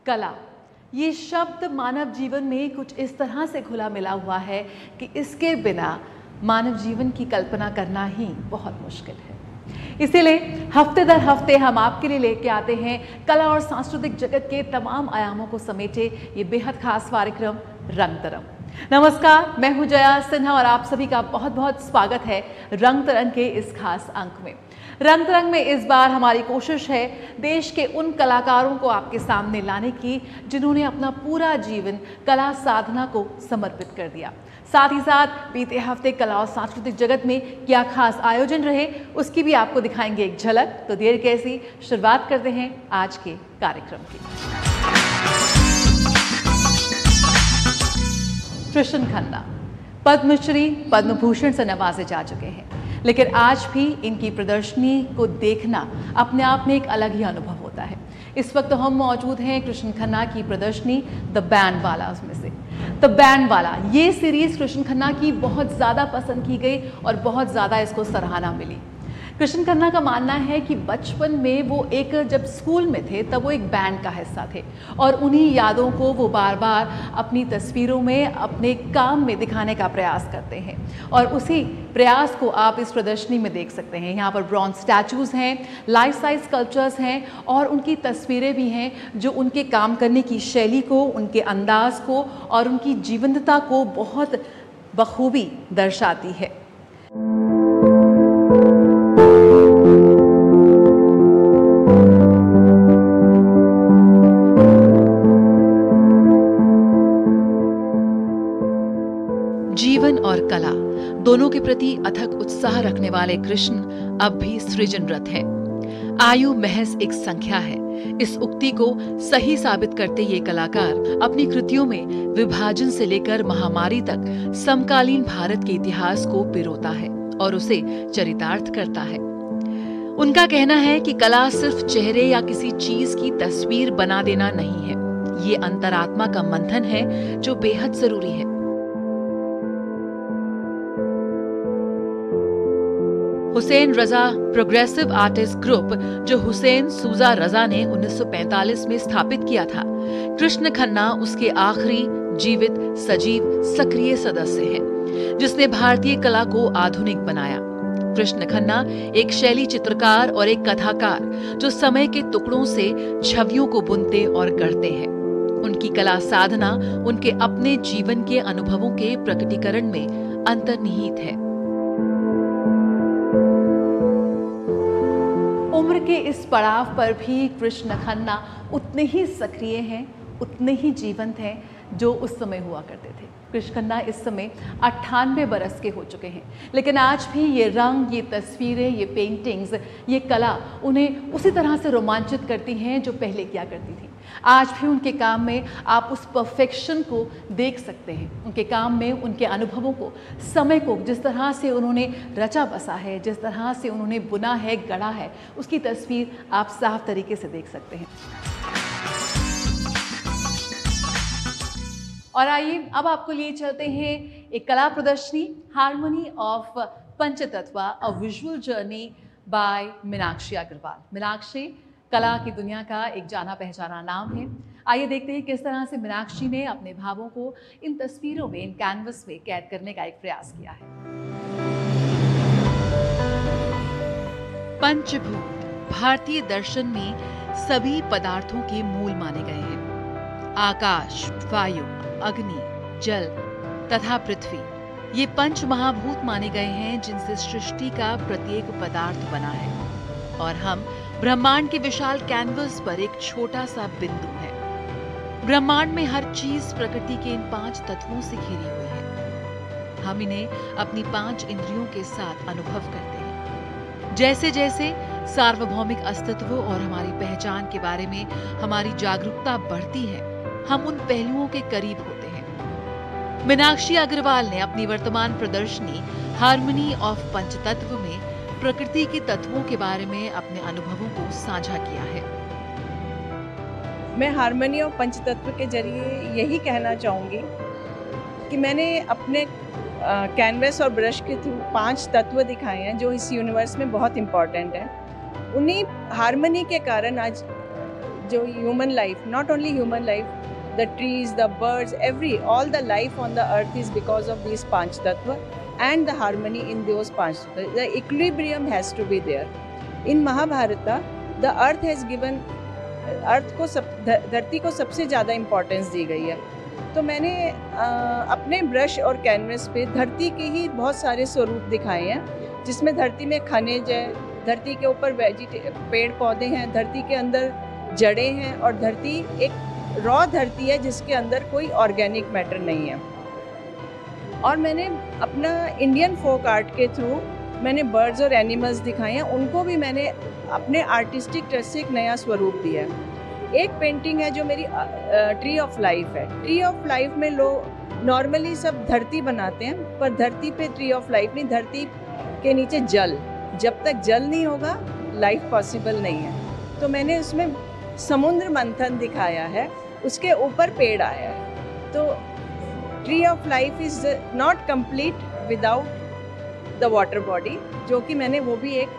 कला, ये शब्द मानव जीवन में कुछ इस तरह से घुला मिला हुआ है कि इसके बिना मानव जीवन की कल्पना करना ही बहुत मुश्किल है। इसीलिए हफ्ते दर हफ्ते हम आपके लिए लेके आते हैं कला और सांस्कृतिक जगत के तमाम आयामों को समेटे ये बेहद खास कार्यक्रम रंग तरंग। नमस्कार, मैं हूं जया सिन्हा और आप सभी का बहुत बहुत स्वागत है रंग तरंग के इस खास अंक में। रंग तरंग में इस बार हमारी कोशिश है देश के उन कलाकारों को आपके सामने लाने की जिन्होंने अपना पूरा जीवन कला साधना को समर्पित कर दिया। साथ ही साथ बीते हफ्ते कला और सांस्कृतिक जगत में क्या खास आयोजन रहे उसकी भी आपको दिखाएंगे एक झलक। तो देर कैसी, शुरुआत करते हैं आज के कार्यक्रम की। कृष्ण खन्ना पद्मश्री, पद्म भूषण से नवाजे जा चुके हैं, लेकिन आज भी इनकी प्रदर्शनी को देखना अपने आप में एक अलग ही अनुभव होता है। इस वक्त हम मौजूद हैं कृष्ण खन्ना की प्रदर्शनी द बैंड वाला उसमें से। द बैंड वाला ये सीरीज कृष्ण खन्ना की बहुत ज़्यादा पसंद की गई और बहुत ज़्यादा इसको सराहना मिली। कृष्ण खन्ना का मानना है कि बचपन में वो जब स्कूल में थे तब वो एक बैंड का हिस्सा थे और उन्हीं यादों को वो बार बार अपनी तस्वीरों में, अपने काम में दिखाने का प्रयास करते हैं और उसी प्रयास को आप इस प्रदर्शनी में देख सकते हैं। यहाँ पर ब्रॉन्ज स्टैचूज़ हैं, लाइफ साइज स्कल्पचर्स हैं और उनकी तस्वीरें भी हैं जो उनके काम करने की शैली को, उनके अंदाज को और उनकी जीवंतता को बहुत बखूबी दर्शाती है। जीवन और कला दोनों के प्रति अथक उत्साह रखने वाले कृष्ण अब भी सृजनरत हैं। आयु महज एक संख्या है, इस उक्ति को सही साबित करते ये कलाकार अपनी कृतियों में विभाजन से लेकर महामारी तक समकालीन भारत के इतिहास को पिरोता है और उसे चरितार्थ करता है। उनका कहना है कि कला सिर्फ चेहरे या किसी चीज की तस्वीर बना देना नहीं है, ये अंतरात्मा का मंथन है जो बेहद जरूरी है। हुसैन रजा प्रोग्रेसिव आर्टिस्ट ग्रुप, जो हुसैन सूजा रजा ने 1945 में स्थापित किया था, कृष्ण खन्ना उसके आखिरी जीवित सजीव सक्रिय सदस्य हैं, जिसने भारतीय कला को आधुनिक बनाया। कृष्ण खन्ना एक शैली चित्रकार और एक कथाकार जो समय के टुकड़ों से छवियों को बुनते और गढ़ते हैं। उनकी कला साधना उनके अपने जीवन के अनुभवों के प्रकटीकरण में अंतर्निहित है। उम्र के इस पड़ाव पर भी कृष्ण खन्ना उतने ही सक्रिय हैं, उतने ही जीवंत हैं जो उस समय हुआ करते थे। कृष्ण खन्ना इस समय 98 बरस के हो चुके हैं, लेकिन आज भी ये रंग, ये तस्वीरें, ये पेंटिंग्स, ये कला उन्हें उसी तरह से रोमांचित करती हैं जो पहले किया करती थी। आज भी उनके काम में आप उस परफेक्शन को देख सकते हैं, उनके काम में, उनके अनुभवों को, समय को जिस तरह से उन्होंने रचा बसा है, जिस तरह से उन्होंने बुना है, गढ़ा है, उसकी तस्वीर आप साफ तरीके से देख सकते हैं। और आइए अब आपको लिए चलते हैं एक कला प्रदर्शनी, harmony of Panchtatva, a visual journey by Meenakshi Agarwal. Meenakshi कला की दुनिया का एक जाना पहचाना नाम है। आइए देखते हैं किस तरह से मीनाक्षी ने अपने भावों को इन तस्वीरों में, इन कैनवस में कैद करने का एक प्रयास किया है। पंचभूत भारतीय दर्शन में सभी पदार्थों के मूल माने गए हैं। आकाश, वायु, अग्नि, जल तथा पृथ्वी, ये पंच महाभूत माने गए हैं जिनसे सृष्टि का प्रत्येक पदार्थ बना है और हम ब्रह्मांड के विशाल कैनवस पर एक छोटा सा बिंदु है। ब्रह्मांड में हर चीज प्रकृति के इन 5 तत्वों से घिरी हुई है। हम इन्हें अपनी 5 इंद्रियों के साथ अनुभव करते हैं। जैसे जैसे सार्वभौमिक अस्तित्व और हमारी पहचान के बारे में हमारी जागरूकता बढ़ती है, हम उन पहलुओं के करीब होते हैं। मीनाक्षी अग्रवाल ने अपनी वर्तमान प्रदर्शनी हार्मनी ऑफ पंचतत्व में प्रकृति के तत्वों के बारे में अपने अनुभवों को साझा किया है। मैं हार्मनी ऑफ पंचतत्व के जरिए यही कहना चाहूँगी कि मैंने अपने कैनवस और ब्रश के थ्रू 5 तत्व दिखाए हैं जो इस यूनिवर्स में बहुत इम्पॉर्टेंट हैं। उन्हीं हार्मनी के कारण आज जो human life, not only human life, the trees, the birds, all the life on the earth is because of these पांच तत्व and the harmony in those पांच तत्व. The equilibrium has to be there. In Mahabharata, the earth has given, अर्थ को धरती को सबसे ज़्यादा importance दी गई है. तो मैंने अपने ब्रश और कैनवस पे धरती के ही बहुत सारे स्वरूप दिखाए हैं, जिसमें धरती में खनिज है, धरती के ऊपर पेड़ पौधे हैं, धरती के अंदर जड़ें हैं, और धरती एक रॉ धरती है जिसके अंदर कोई ऑर्गेनिक मैटर नहीं है. और मैंने अपना इंडियन फोक आर्ट के थ्रू मैंने बर्ड्स और एनिमल्स दिखाए हैं, उनको भी मैंने अपने आर्टिस्टिक टच से एक नया स्वरूप दिया है. एक पेंटिंग है जो मेरी ट्री ऑफ लाइफ है. ट्री ऑफ लाइफ में लोग नॉर्मली सब धरती बनाते हैं, पर धरती पे ट्री ऑफ लाइफ नहीं, धरती के नीचे जल, जब तक जल नहीं होगा लाइफ पॉसिबल नहीं है. तो मैंने उसमें समुद्र मंथन दिखाया है, उसके ऊपर पेड़ आया है. तो tree of life is not complete without the water body, जो कि मैंने वो भी एक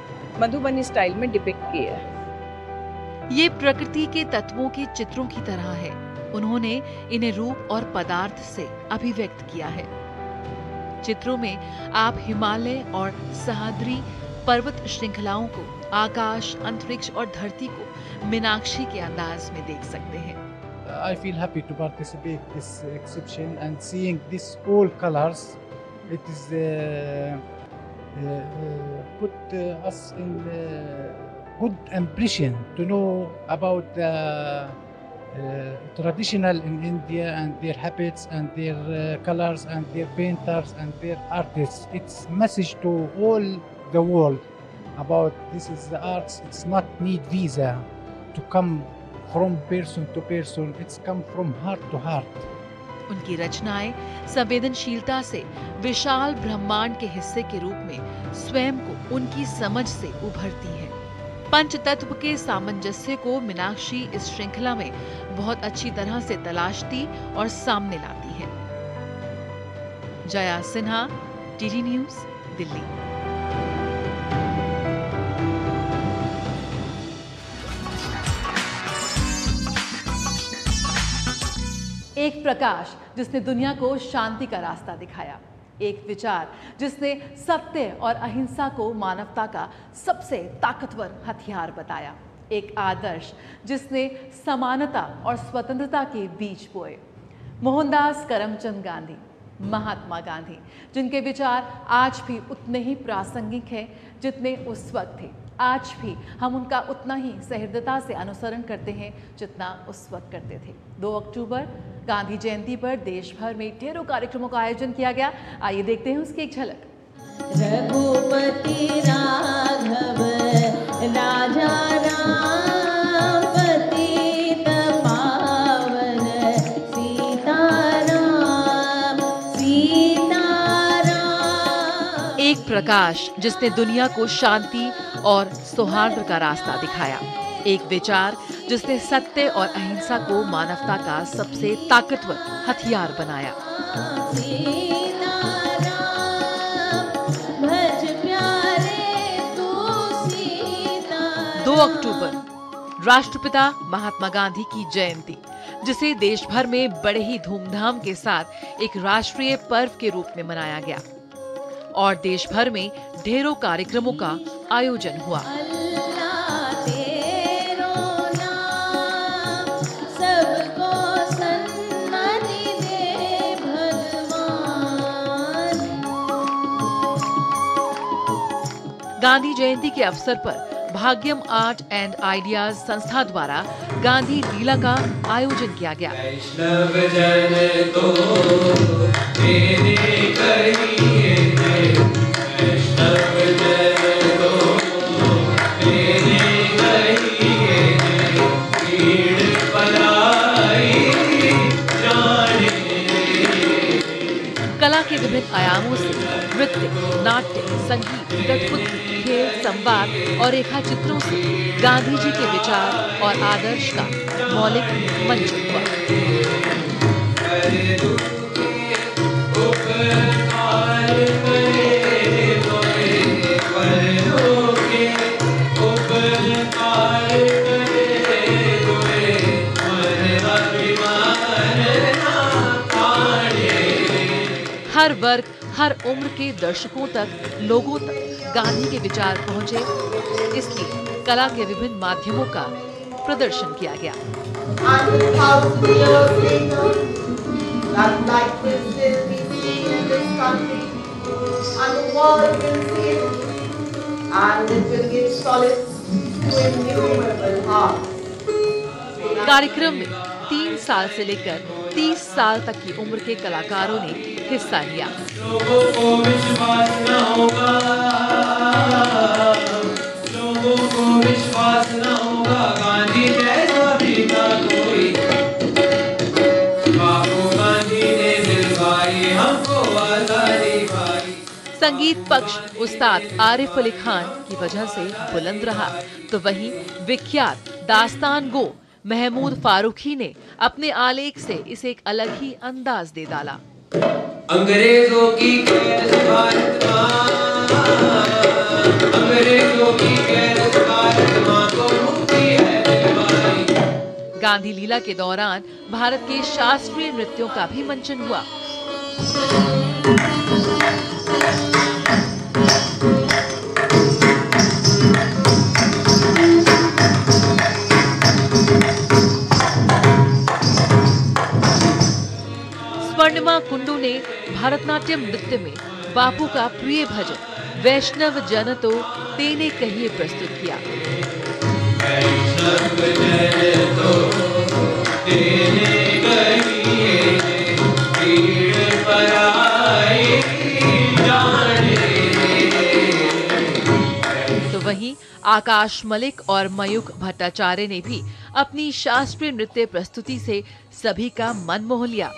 मधुबनी स्टाइल में डिपिक्ट किया है. ये प्रकृति के तत्वों के चित्रों की तरह है. उन्होंने इन्हें रूप और पदार्थ से अभिव्यक्त किया है. चित्रों में आप हिमालय और सह्याद्री पर्वत श्रृंखलाओं को, आकाश, अंतरिक्ष और धरती को मीनाक्षी के अंदाज में देख सकते हैं. I feel happy to participate this exhibition and seeing this all colors. It is put us in good impression to know about the traditional in India and their habits and their colors and their painters and their artists. It's message to all the world about this is the arts. It's not need visa to come from person to person. It's come from heart to heart. उनकी रचनाएं संवेदनशीलता से विशाल ब्रह्मांड के हिस्से के रूप में स्वयं को उनकी समझ से उभरती हैं. पंच तत्व के सामंजस्य को मीनाक्षी इस श्रृंखला में बहुत अच्छी तरह से तलाशती और सामने लाती है. Jaya Sinha, TD news, Delhi. एक प्रकाश जिसने दुनिया को शांति का रास्ता दिखाया. एक विचार जिसने सत्य और अहिंसा को मानवता का सबसे ताकतवर हथियार बताया. एक आदर्श जिसने समानता और स्वतंत्रता के बीज बोए. मोहनदास करमचंद गांधी, महात्मा गांधी, जिनके विचार आज भी उतने ही प्रासंगिक हैं जितने उस वक्त थे. आज भी हम उनका उतना ही सहृदयता से अनुसरण करते हैं जितना उस वक्त करते थे. 2 अक्टूबर गांधी जयंती पर देश भर में ढेरों कार्यक्रमों का आयोजन किया गया. आइए देखते हैं उसकी एक झलक. रघुपति राघव राजा राम पतित पावन सीताराम सीताराम. एक प्रकाश जिसने दुनिया को शांति और सौहार्द का रास्ता दिखाया. एक विचार जिसने सत्य और अहिंसा को मानवता का सबसे ताकतवर हथियार बनाया. 2 अक्टूबर राष्ट्रपिता महात्मा गांधी की जयंती, जिसे देश भर में बड़े ही धूमधाम के साथ एक राष्ट्रीय पर्व के रूप में मनाया गया और देश भर में ढेरों कार्यक्रमों का आयोजन हुआ. गांधी जयंती के अवसर पर भाग्यम आर्ट एंड आइडियाज संस्था द्वारा गांधी लीला का आयोजन किया गया. कला के विभिन्न आयामों से नृत्य, नाट्य, संगीत, कठपुतली, खेल, संवाद और रेखा चित्रों से गांधी जी के विचार और आदर्श का मौलिक मंचन हुआ. हर वर्ग, हर उम्र के दर्शकों तक, लोगों तक गांधी के विचार पहुंचे, इसलिए कला के विभिन्न माध्यमों का प्रदर्शन किया गया। कार्यक्रम में 3 साल से लेकर 30 साल तक की उम्र के कलाकारों ने हिस्सा लिया। लोगों को विश्वास न होगा, लोगों को विश्वास न होगा, गांधी जैसा भी ना कोई। बापू गांधी ने दिलवाई हमको आजादी पाई। संगीत पक्ष उस्ताद आरिफ अली खान की वजह से बुलंद रहा, तो वहीं विख्यात दास्तान गो महमूद फारूकी ने अपने आलेख से इसे एक अलग ही अंदाज दे डाला। अंग्रेजों की कैद से भारत मां, अंग्रेजों की कैद से भारत मां को मुक्ति है दिलवाई। गांधी लीला के दौरान भारत के शास्त्रीय नृत्यों का भी मंचन हुआ। स्वर्णिमा कुंडू ने भरतनाट्यम नृत्य में बापू का प्रिय भजन वैष्णव जन तो तेने कहिए प्रस्तुत किया। वैष्णव जन तो तेने कहिए, पीड़ पराई जाने दे। तो वहीं आकाश मलिक और मयूख भट्टाचार्य ने भी अपनी शास्त्रीय नृत्य प्रस्तुति से सभी का मन मोह लिया।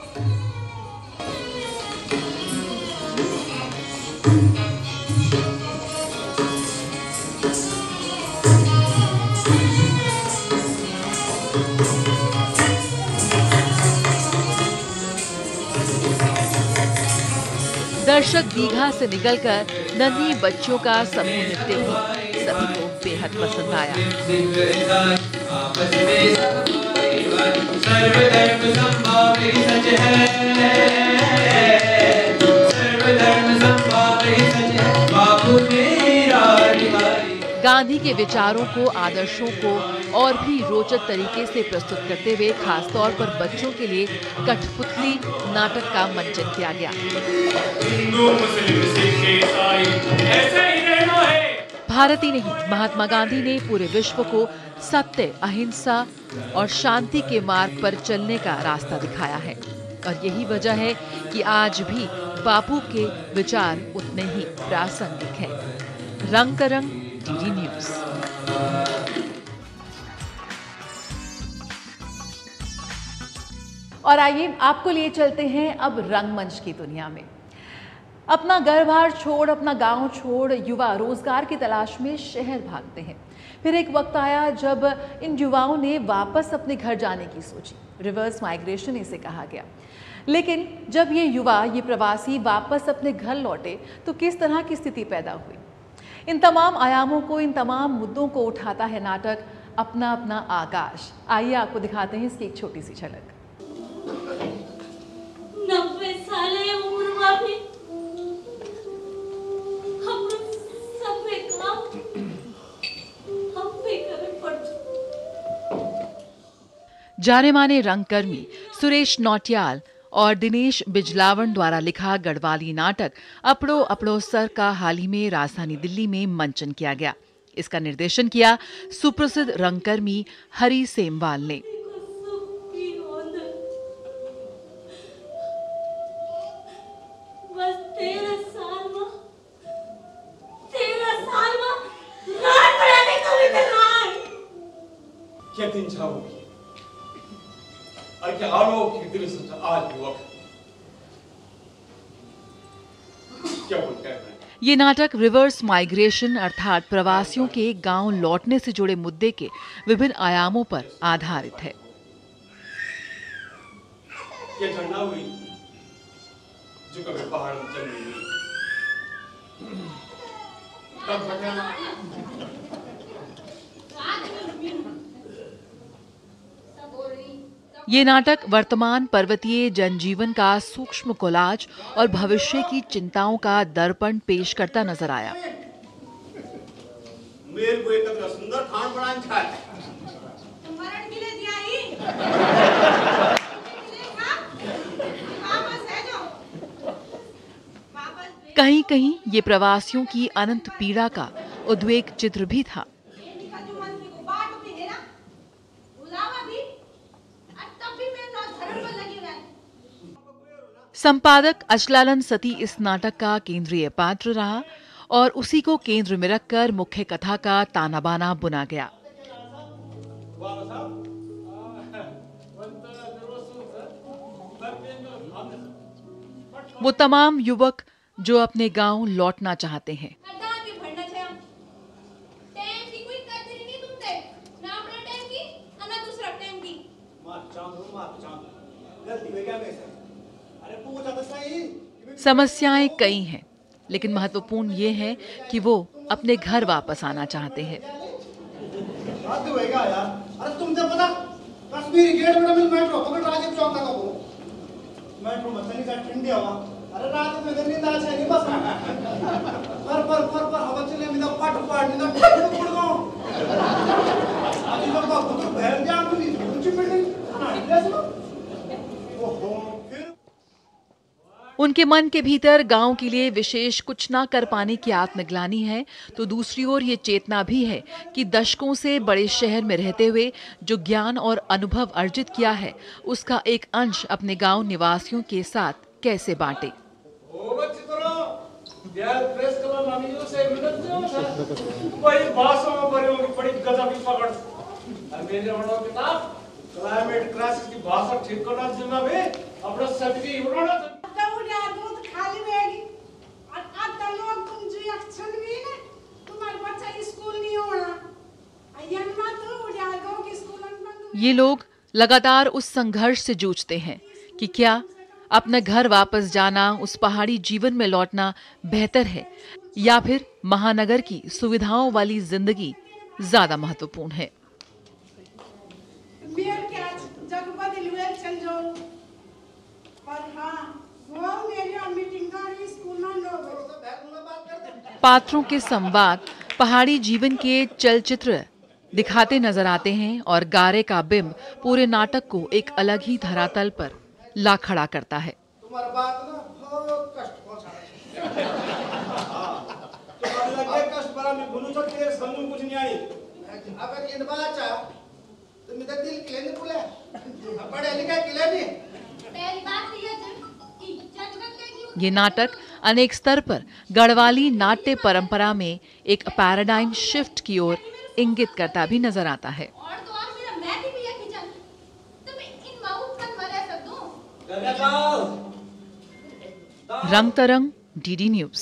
दर्शक दीघा से निकलकर नन्ही बच्चों का समूह नृत्य भी सभी को बेहद पसंद आया। सर्वधर्म संभावी सच है, सर्वधर्म संभावी सच है, बापू तेरा निभाई। गांधी के विचारों को, आदर्शों को और भी रोचक तरीके से प्रस्तुत करते हुए खासतौर पर बच्चों के लिए कठपुतली नाटक का मंचन किया गया। हिंदू मुस्लिम सिख ईसाई ऐसे ही रहना है। भारत ही नहीं, महात्मा गांधी ने पूरे विश्व को सत्य, अहिंसा और शांति के मार्ग पर चलने का रास्ता दिखाया है, और यही वजह है कि आज भी बापू के विचार उतने ही प्रासंगिक हैं। रंग का रंग, डीडी न्यूज। और आइए आपको लिए चलते हैं अब रंगमंच की दुनिया में। अपना घर बार छोड़, अपना गांव छोड़ युवा रोजगार की तलाश में शहर भागते हैं। फिर एक वक्त आया जब इन युवाओं ने वापस अपने घर जाने की सोची। रिवर्स माइग्रेशन इसे कहा गया। लेकिन जब ये युवा, ये प्रवासी वापस अपने घर लौटे तो किस तरह की स्थिति पैदा हुई? इन तमाम आयामों को, इन तमाम मुद्दों को उठाता है नाटक अपना अपना आकाश। आइए आपको दिखाते हैं इसकी एक छोटी सी झलक। 90 साल उम्र में भी हम सब में काम हम पे करन पड़। जाने माने रंगकर्मी सुरेश नौटियाल और दिनेश बिजलावन द्वारा लिखा गढ़वाली नाटक अपड़ो अपड़ो सर का हाल ही में राजधानी दिल्ली में मंचन किया गया। इसका निर्देशन किया सुप्रसिद्ध रंगकर्मी हरि सेमवाल ने। बस 13 साल में रात पड़ाने को भी तैयार। क्या दिन जाओगी और क्या आलोक की दिल से आज वक्त क्या बोलते हैं? ये नाटक रिवर्स माइग्रेशन अर्थात प्रवासियों के गांव लौटने से जुड़े मुद्दे के विभिन्न आयामों पर आधारित है। क्या घटना हुई जो कभी पहाड़ में जन्मी हुई? तब घटना ये नाटक वर्तमान पर्वतीय जनजीवन का सूक्ष्म कोलाज और भविष्य की चिंताओं का दर्पण पेश करता नजर आया। मेरे को एक सुंदर खान बनान छाय मरण के लिए दिया ही वापस है जो कहीं कहीं ये प्रवासियों की अनंत पीड़ा का उद्वेग चित्र भी था। संपादक अचलानंद सती इस नाटक का केंद्रीय पात्र रहा और उसी को केंद्र में रखकर मुख्य कथा का ताना बाना बुना गया। वो तमाम युवक जो अपने गांव लौटना चाहते हैं। समस्याएं कई हैं, लेकिन महत्वपूर्ण ये है कि वो अपने घर वापस आना चाहते हैं। अरे तुमसे पता कश्मीरी गेट में मेट्रो पकड़ राजीव चौक तक को मेट्रो मत नहीं का ठंडी हवा अरे रात में नींद आ जाए नहीं बस पर हवा चले में फट नींद फट पड़ गयो आज लोग को तो भैर जा अपनी ऊंची बिल्डिंग ना ओहो उनके मन के भीतर गांव के लिए विशेष कुछ ना कर पाने की आत्मग्लानि है, तो दूसरी ओर ये चेतना भी है कि दशकों से बड़े शहर में रहते हुए जो ज्ञान और अनुभव अर्जित किया है, उसका एक अंश अपने गांव निवासियों के साथ कैसे बांटे। क्लाइमेट क्राइसिस की भाषा ठीक करना जिम्मा भी अपना सर्टिफिकेट उड़ाना ये लोग लगातार उस संघर्ष से जूझते हैं कि क्या अपने घर वापस जाना, उस पहाड़ी जीवन में लौटना बेहतर है या फिर महानगर की सुविधाओं वाली जिंदगी ज्यादा महत्वपूर्ण है। पात्रों के संवाद पहाड़ी जीवन के चलचित्र दिखाते नजर आते हैं और गारे का बिंब पूरे नाटक को एक अलग ही धरातल पर ला खड़ा करता है। तुम्हारी बात ना बहुत कष्ट पहुंचा तुम्हारे लगे कष्ट बड़ा मैं भूलूं तो तेरे समझूं कुछ नहीं आई अगर इन बात तो मेरा दिल के लिए बोले पढ़े लिखे के लिए नहीं पहली बात ये कि ये नाटक अनेक स्तर पर गढ़वाली नाट्य परंपरा में एक पैराडाइम शिफ्ट की ओर इंगित करता भी नजर आता है। रंग तरंग डीडी न्यूज।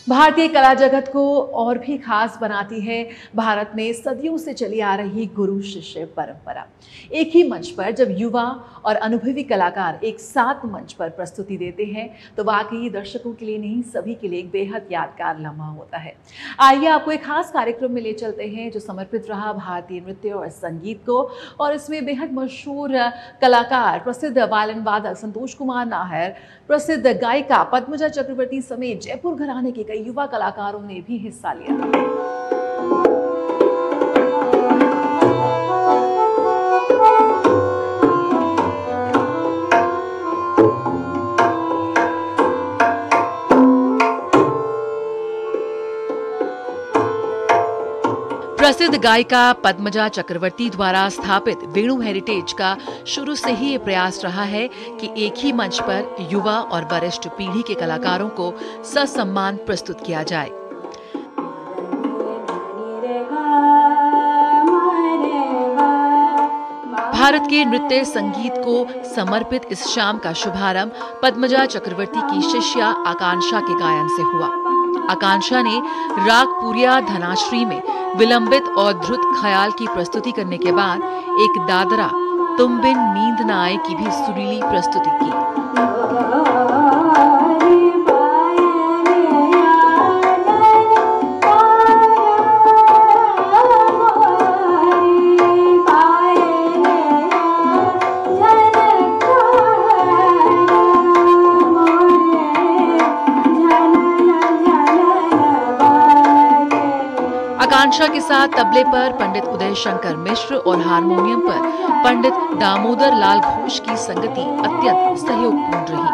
भारतीय कला जगत को और भी खास बनाती है भारत में सदियों से चली आ रही गुरु शिष्य परंपरा। एक ही मंच पर जब युवा और अनुभवी कलाकार एक साथ मंच पर प्रस्तुति देते हैं तो वाकई दर्शकों के लिए नहीं, सभी के लिए एक बेहद यादगार लम्हा होता है। आइए आपको एक खास कार्यक्रम में ले चलते हैं जो समर्पित रहा भारतीय नृत्य और संगीत को, और इसमें बेहद मशहूर कलाकार, प्रसिद्ध वायलिन वादक संतोष कुमार नाहर, प्रसिद्ध गायिका पद्मजा चक्रवर्ती समेत जयपुर घराने के कई युवा कलाकारों ने भी हिस्सा लिया। प्रसिद्ध गायिका पद्मजा चक्रवर्ती द्वारा स्थापित वेणु हेरिटेज का शुरू से ही ये प्रयास रहा है कि एक ही मंच पर युवा और वरिष्ठ पीढ़ी के कलाकारों को ससम्मान प्रस्तुत किया जाए। भारत के नृत्य संगीत को समर्पित इस शाम का शुभारंभ पद्मजा चक्रवर्ती की शिष्या आकांक्षा के गायन से हुआ। आकांक्षा ने राग पुरिया धनाश्री में विलंबित और द्रुत ख्याल की प्रस्तुति करने के बाद एक दादरा तुम बिन नींद न आए की भी सुरीली प्रस्तुति की। तानशा के साथ तबले पर पंडित उदय शंकर मिश्र और हारमोनियम पर पंडित दामोदर लाल घोष की संगति अत्यंत सहयोगपूर्ण रही।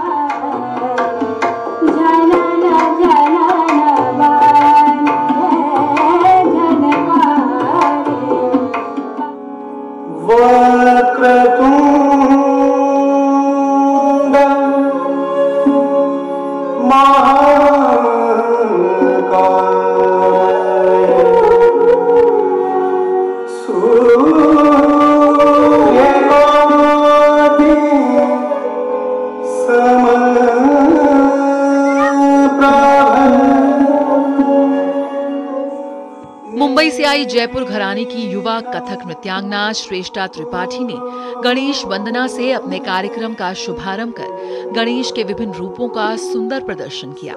मुंबई से आई जयपुर घराने की युवा कथक नृत्यांगना श्रेष्ठा त्रिपाठी ने गणेश वंदना से अपने कार्यक्रम का शुभारंभ कर गणेश के विभिन्न रूपों का सुंदर प्रदर्शन किया।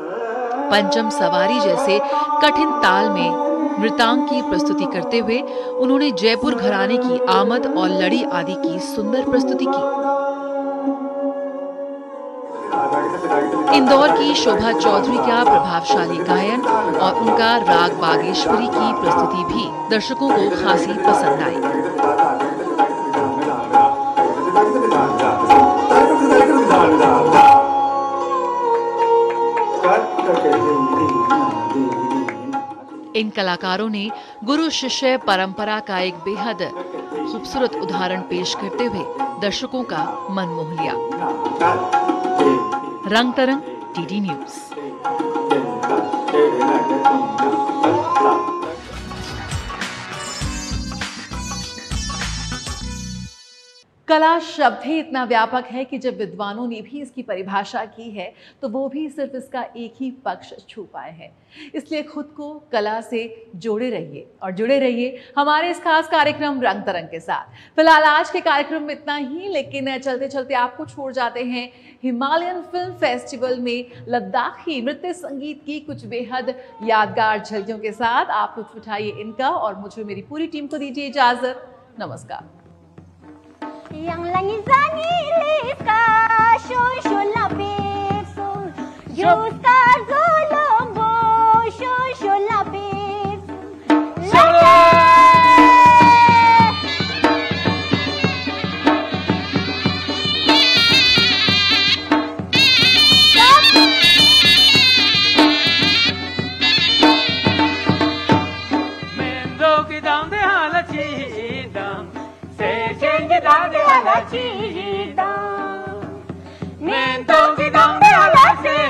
पंचम सवारी जैसे कठिन ताल में नृत्यांग की प्रस्तुति करते हुए उन्होंने जयपुर घराने की आमद और लड़ी आदि की सुंदर प्रस्तुति की। इंदौर की शोभा चौधरी का प्रभावशाली गायन और उनका राग बागेश्वरी की प्रस्तुति भी दर्शकों को खासी पसंद आई। इन कलाकारों ने गुरु शिष्य परंपरा का एक बेहद खूबसूरत उदाहरण पेश करते हुए दर्शकों का मन मोह लिया। रंग तरंग, टीडी न्यूज। कला शब्द ही इतना व्यापक है कि जब विद्वानों ने भी इसकी परिभाषा की है तो वो भी सिर्फ इसका एक ही पक्ष छू पाए हैं। इसलिए खुद को कला से जोड़े रहिए और जुड़े रहिए हमारे इस खास कार्यक्रम रंग तरंग के साथ। फिलहाल आज के कार्यक्रम में इतना ही, लेकिन चलते चलते आपको छोड़ जाते हैं हिमालयन फिल्म फेस्टिवल में लद्दाखी नृत्य संगीत की कुछ बेहद यादगार झलकियों के साथ। आप लुत्फ उठाइए इनका और मुझे मेरी पूरी टीम को दीजिए इजाजत। नमस्कार। Yang langit zanilisca șușul la pixul Jusca zulumbu șușul la pixul Mendo ki dam de hala chi dam Mento ki dam de ala sir